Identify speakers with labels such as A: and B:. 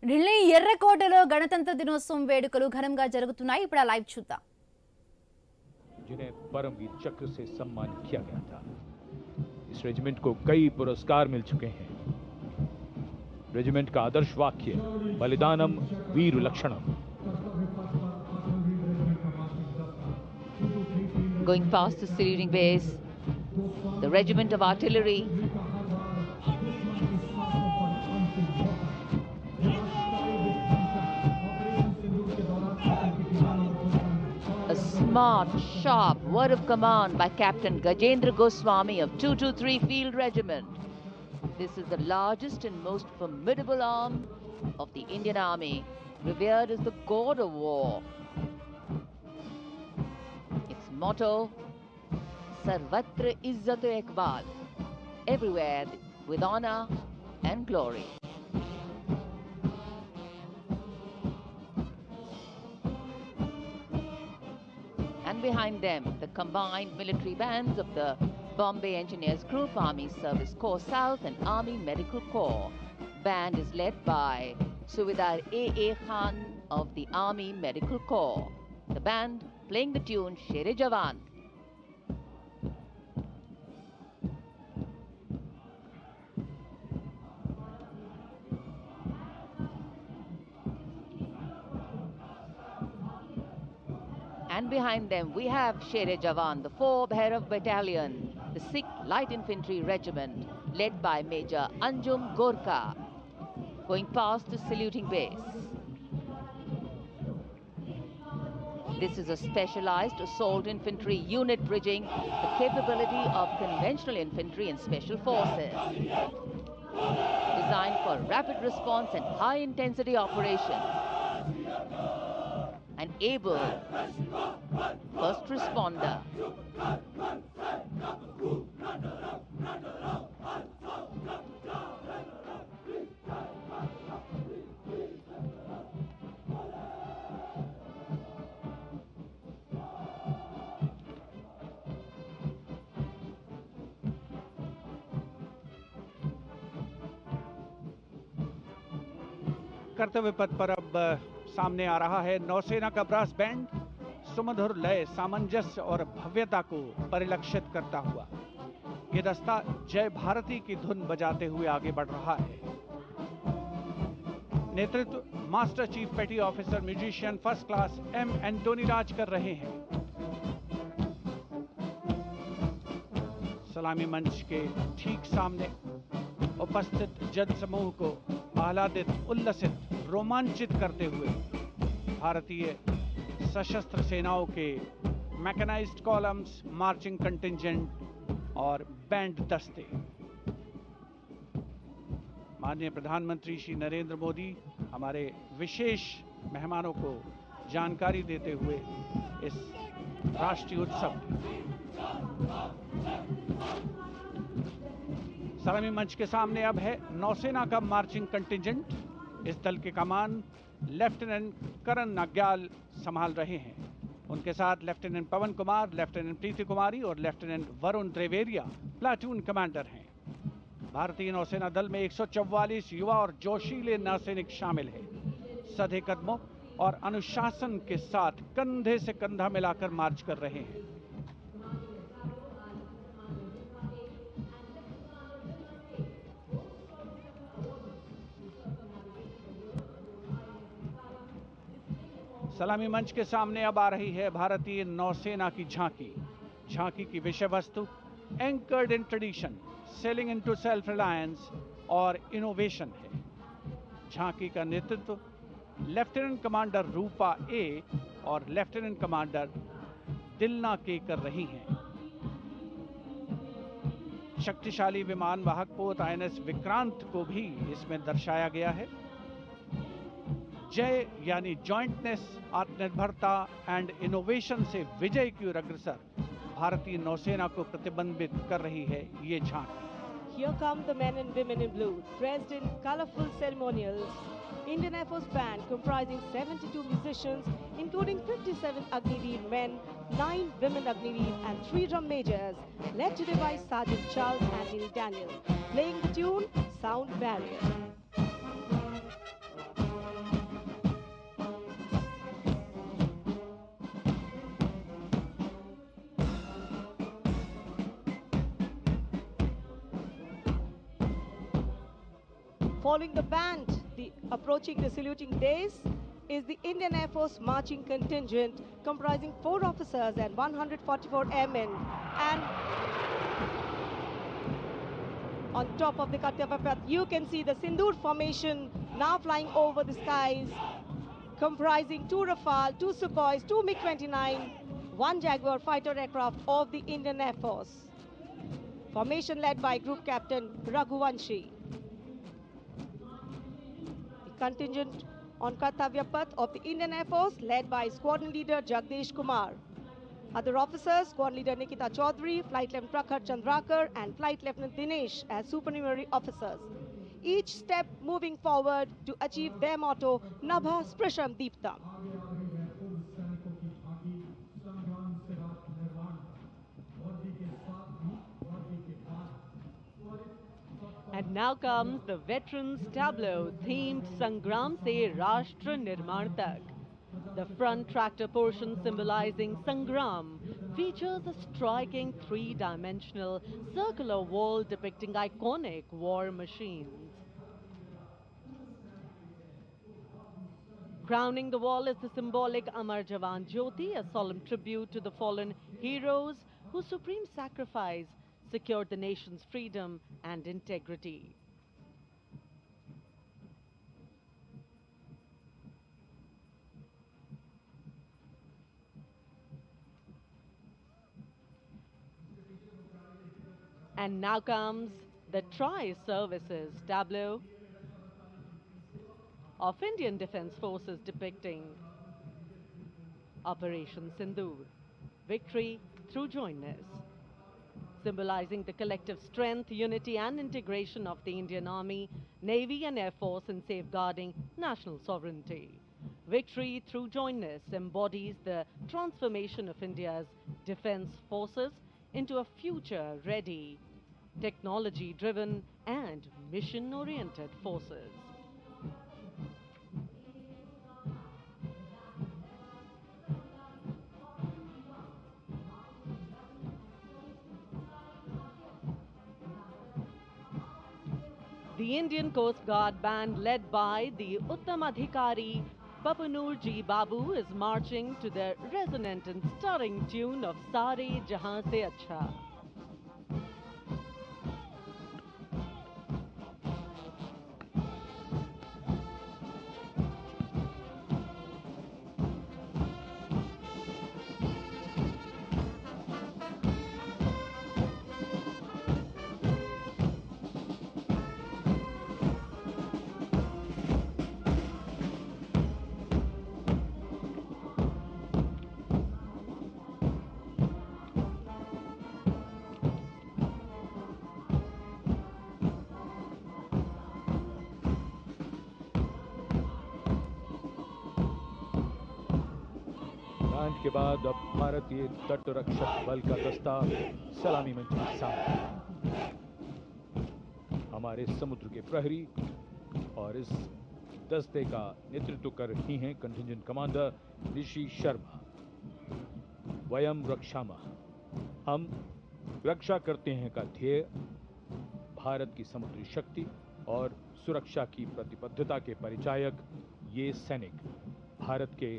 A: ఢిల్లీ ఎర్రకోటలో గణతంత్ర దినోత్సవం వేడుకలు ఘనంగా జరుగుతున్నాయి. ఇప్పుడు ఆ లైవ్ చూద్దాం.
B: जिन्हें परमवीर चक्र से सम्मानित किया गया था। इस रेजिमेंट को कई पुरस्कार मिल चुके हैं। रेजिमेंट का आदर्श वाक्य बलिदानम वीर लक्षणम।
C: Going past the saluting base, the regiment of artillery a smart, sharp word of command by Captain Gajendra Goswami of 223 Field Regiment. This is the largest and most formidable arm of the Indian Army, revered as the god of war. Its motto, Sarvatra Izzat Iqbal, everywhere with honor and glory. And behind them, the combined military bands of the Bombay Engineers Group, Army Service Corps South and Army Medical Corps. Band is led by Subedar A.A. Khan of the Army Medical Corps. The band playing the tune Shere Jawan. And behind them we have Shere Jawan, the 4th Bhairav Battalion, the 6th Light Infantry Regiment, led by Major Anjum Gorkha, going past the saluting base. This is a specialized assault infantry unit bridging the capability of conventional infantry and special forces. Designed for rapid response and high-intensity operations. An able first responder.
D: कर्तव्य पथ पर अब सामने आ रहा है नौसेना का brass band सुमधुर लय, सामंजस्य और भव्यता को परिलक्षित करता हुआ ये दस्ता जय भारती की धुन बजाते हुए आगे बढ़ रहा है। नेतृत्व master chief petty officer musician first class M Antony Raj कर रहे हैं। सलामी मंच के ठीक सामने उपस्थित जन समूह को आह्लादित, उल्लसित, रोमांचित करते हुए भारतीय सशस्त्र सेनाओं के मैकेनाइज्ड कॉलम्स, मार्चिंग कंटिंजेंट और बैंड दस्ते। माननीय प्रधानमंत्री श्री नरेंद्र मोदी हमारे विशेष मेहमानों को जानकारी देते हुए इस राष्ट्रीय उत्सव सलामी मंच के सामने अब है नौसेना का मार्चिंग कंटिंजेंट। इस दल के कमान लेफ्टिनेंट करण नाग्याल संभाल रहे हैं। उनके साथ लेफ्टिनेंट पवन कुमार, लेफ्टिनेंट प्रीति कुमारी और लेफ्टिनेंट वरुण त्रिवेरिया प्लाटून कमांडर हैं। भारतीय नौसेना दल में 144 युवा और जोशीले नौसैनिक शामिल हैं। सधे कदमों और अनुशासन के साथ कंधे से कंधा मिलाकर मार्च कर रहे हैं। सलामी मंच के सामने अब आ रही है भारतीय नौसेना की झांकी। झांकी की विषय वस्तु anchored in tradition, sailing into self reliance और इनोवेशन है। झांकी का नेतृत्व लेफ्टिनेंट कमांडर रूपा ए और लेफ्टिनेंट कमांडर दिलना के कर रही हैं। शक्तिशाली विमान वाहक पोत आईएनएस विक्रांत को भी इसमें दर्शाया गया है। जय यानी जॉइंटनेस, आत्मनिर्भरता एंड इनोवेशन से विजय की ओर अग्रसर भारतीय नौसेना को प्रतिबिंबित कर रही है ये झांकी।
E: Here come the men and women in blue, dressed in colorful ceremonials. Indian Air Force band comprising 72 musicians, including 57 Agniveer men, 9 women Agniveer and 3 drum majors, led today by Sergeant Charles Anthony Daniel, playing the tune Sound Barrier. Following the band, approaching the saluting dais is the Indian Air Force marching contingent comprising 4 officers and 144 airmen. And on top of the Kartavya Path, you can see the Sindoor formation now flying over the skies, comprising 2 Rafale, 2 Sukhois, 2 MiG-29, 1 Jaguar fighter aircraft of the Indian Air Force. Formation led by Group Captain Raghuvanshi. The contingent on Kartavya Path of the Indian Air Force led by Squadron Leader Jagdish Kumar. Other officers, Squadron Leader Nikita Chaudhary, Flight Lieutenant Prakhar Chandrakar and Flight Lieutenant Dinesh as supernumerary officers. Each step moving forward to achieve their motto, Nabha Sprisham Deeptam.
F: And now comes the Veterans Tableau themed Sangram Se Rashtra Nirman Tak. The front tractor portion symbolizing Sangram features a striking 3-dimensional circular wall depicting iconic war machines. Crowning the wall is the symbolic Amar Jawan Jyoti, a solemn tribute to the fallen heroes whose supreme sacrifice secured the nation's freedom and integrity. And now comes the Tri-Services tableau of Indian Defence Forces depicting Operation Sindoor, victory through jointness, symbolizing the collective strength, unity and integration of the Indian Army, Navy and Air Force in safeguarding national sovereignty. Victory through jointness embodies the transformation of India's defence forces into a future-ready, technology-driven and mission-oriented forces. The Indian Coast Guard band led by the Uttam Adhikari Papanur Ji Babu is marching to the resonant and stirring tune of Sare Jahan Se Acha.
B: Band के बाद अब भारतीय तटरक्षक बल का दस्ता सलामी मंच के सामने। हमारे समुद्र के प्रहरी और इस दस्ते का नेतृत्व कर रही हैं कंटिंजेंट कमांडर ऋषि शर्मा। वयम रक्षामः, हम रक्षा करते हैं का ध्येय भारत की समुद्री शक्ति और सुरक्षा की प्रतिबद्धता के परिचायक ये सैनिक भारत के